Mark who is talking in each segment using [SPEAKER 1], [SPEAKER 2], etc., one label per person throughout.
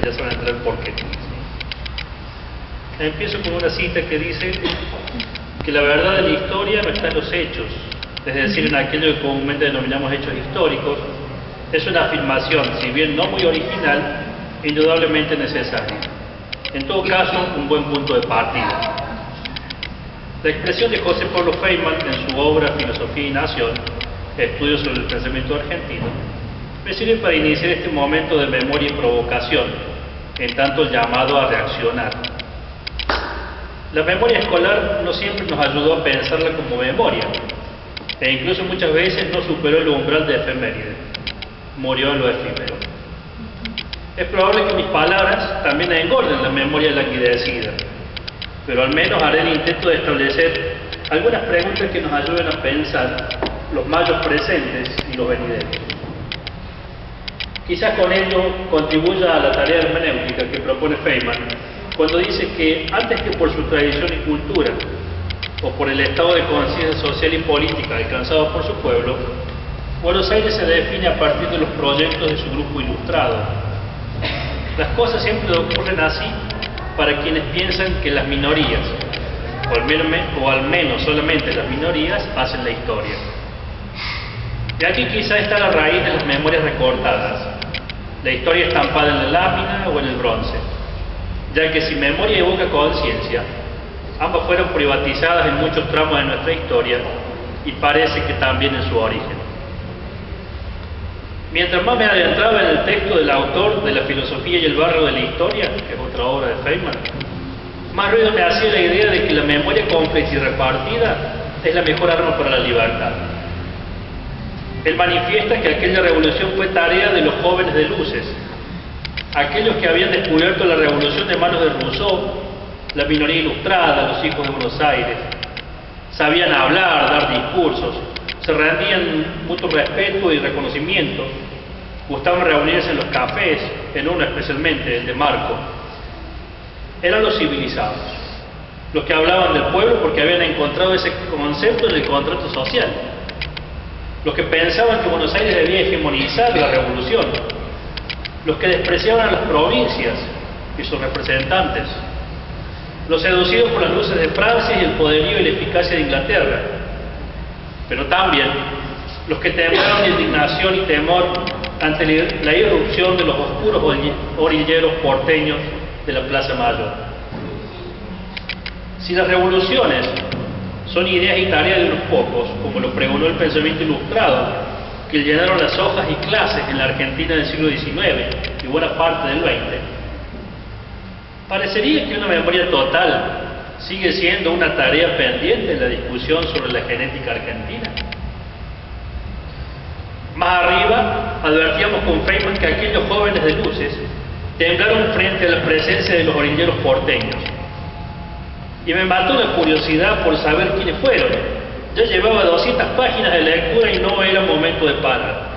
[SPEAKER 1] ya se van a entender por qué. Empiezo con una cita que dice que la verdad de la historia no está en los hechos, es decir, en aquello que comúnmente denominamos hechos históricos. Es una afirmación, si bien no muy original, indudablemente necesaria. En todo caso, un buen punto de partida. La expresión de José Pablo Feynman en su obra Filosofía y Nación, Estudios sobre el pensamiento argentino, me sirve para iniciar este momento de memoria y provocación, en tanto el llamado a reaccionar. La memoria escolar no siempre nos ayudó a pensarla como memoria, e incluso muchas veces no superó el umbral de efeméride, murió en lo efímero. Es probable que mis palabras también engorden la memoria languidecida, pero al menos haré el intento de establecer algunas preguntas que nos ayuden a pensar los mayos presentes y los venideros. Quizás con ello contribuya a la tarea hermenéutica que propone Feynman cuando dice que antes que por su tradición y cultura o por el estado de conciencia social y política alcanzado por su pueblo, Buenos Aires se define a partir de los proyectos de su grupo ilustrado. Las cosas siempre ocurren así para quienes piensan que las minorías, o al menos solamente las minorías, hacen la historia. De aquí quizá está la raíz de las memorias recortadas, la historia estampada en la lámina o en el bronce, ya que si memoria evoca conciencia, ambas fueron privatizadas en muchos tramos de nuestra historia y parece que también en su origen. Mientras más me adentraba en el texto del autor de La filosofía y el barrio de la historia, que es otra obra de Feynman, más ruido me hacía la idea de que la memoria compleja y repartida es la mejor arma para la libertad. Él manifiesta que aquella revolución fue tarea de los jóvenes de luces, aquellos que habían descubierto la revolución de manos de Rousseau, la minoría ilustrada, los hijos de Buenos Aires. Sabían hablar, dar discursos, se rendían mutuo respeto y reconocimiento, gustaban reunirse en los cafés, en uno especialmente, el de Marco. Eran los civilizados, los que hablaban del pueblo porque habían encontrado ese concepto en el contrato social, los que pensaban que Buenos Aires debía hegemonizar la revolución, los que despreciaban a las provincias y sus representantes, los seducidos por las luces de Francia y el poderío y la eficacia de Inglaterra, pero también los que temblaron de indignación y temor ante la irrupción de los oscuros orilleros porteños de la Plaza Mayor. Si las revoluciones son ideas y tareas de unos pocos, como lo pregonó el pensamiento ilustrado, que llenaron las hojas y clases en la Argentina del siglo XIX y buena parte del XX, parecería que una memoria total sigue siendo una tarea pendiente en la discusión sobre la genética argentina. Más arriba, advertíamos con Feynman que aquellos jóvenes de luces temblaron frente a la presencia de los orilleros porteños. Y me mató la curiosidad por saber quiénes fueron. Ya llevaba 200 páginas de lectura y no era momento de parar.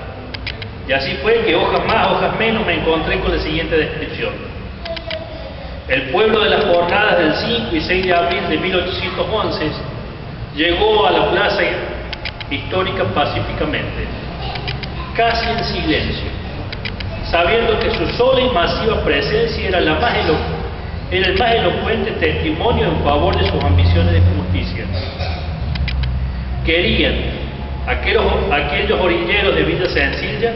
[SPEAKER 1] Y así fue que hojas más, hojas menos, me encontré con la siguiente descripción. El pueblo de las jornadas del 5 y 6 de abril de 1811 llegó a la plaza histórica pacíficamente, casi en silencio, sabiendo que su sola y masiva presencia era el más elocuente testimonio en favor de sus ambiciones de justicia. Querían aquellos orilleros de vida sencilla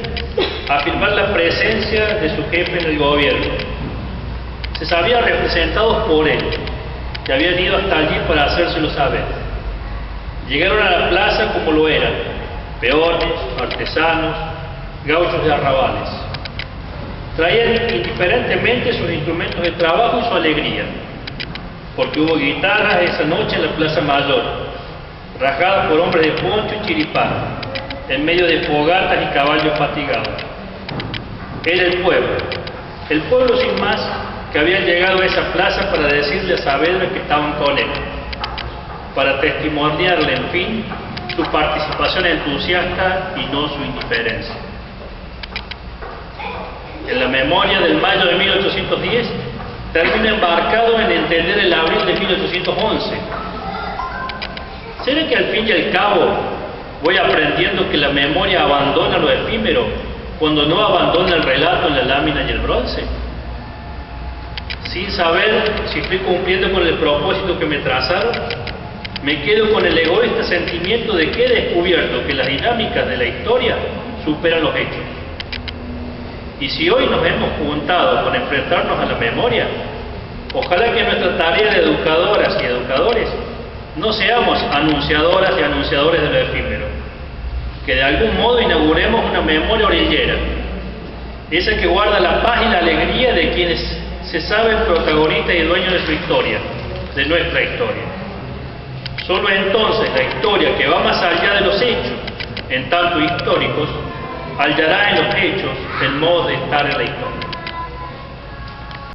[SPEAKER 1] afirmar la presencia de su jefe en el gobierno. Se sabían representados por él, que habían ido hasta allí para hacérselo saber. Llegaron a la plaza como lo eran, peones, artesanos, gauchos de arrabales. Traían indiferentemente sus instrumentos de trabajo y su alegría, porque hubo guitarras esa noche en la Plaza Mayor, rajadas por hombres de poncho y chiripán, en medio de fogatas y caballos fatigados. Era el pueblo sin más, que habían llegado a esa plaza para decirle a Saavedra que estaban con él, para testimoniarle, en fin, su participación entusiasta y no su indiferencia. En la memoria del mayo de 1810, termina embarcado en entender el abril de 1811. ¿Será que al fin y al cabo voy aprendiendo que la memoria abandona lo efímero cuando no abandona el relato en la lámina y el bronce? sin saber si estoy cumpliendo con el propósito que me trazaron, me quedo con el egoísta sentimiento de que he descubierto que las dinámicas de la historia superan los hechos. Y si hoy nos hemos juntado con enfrentarnos a la memoria, ojalá que nuestra tarea de educadoras y educadores no seamos anunciadoras y anunciadores de lo efímero, que de algún modo inauguremos una memoria orillera, esa que guarda la paz y la alegría de quienes se saben protagonistas y dueños de su historia, de nuestra historia. Solo entonces la historia, que va más allá de los hechos, en tanto históricos, hallará en los hechos el modo de estar en la historia.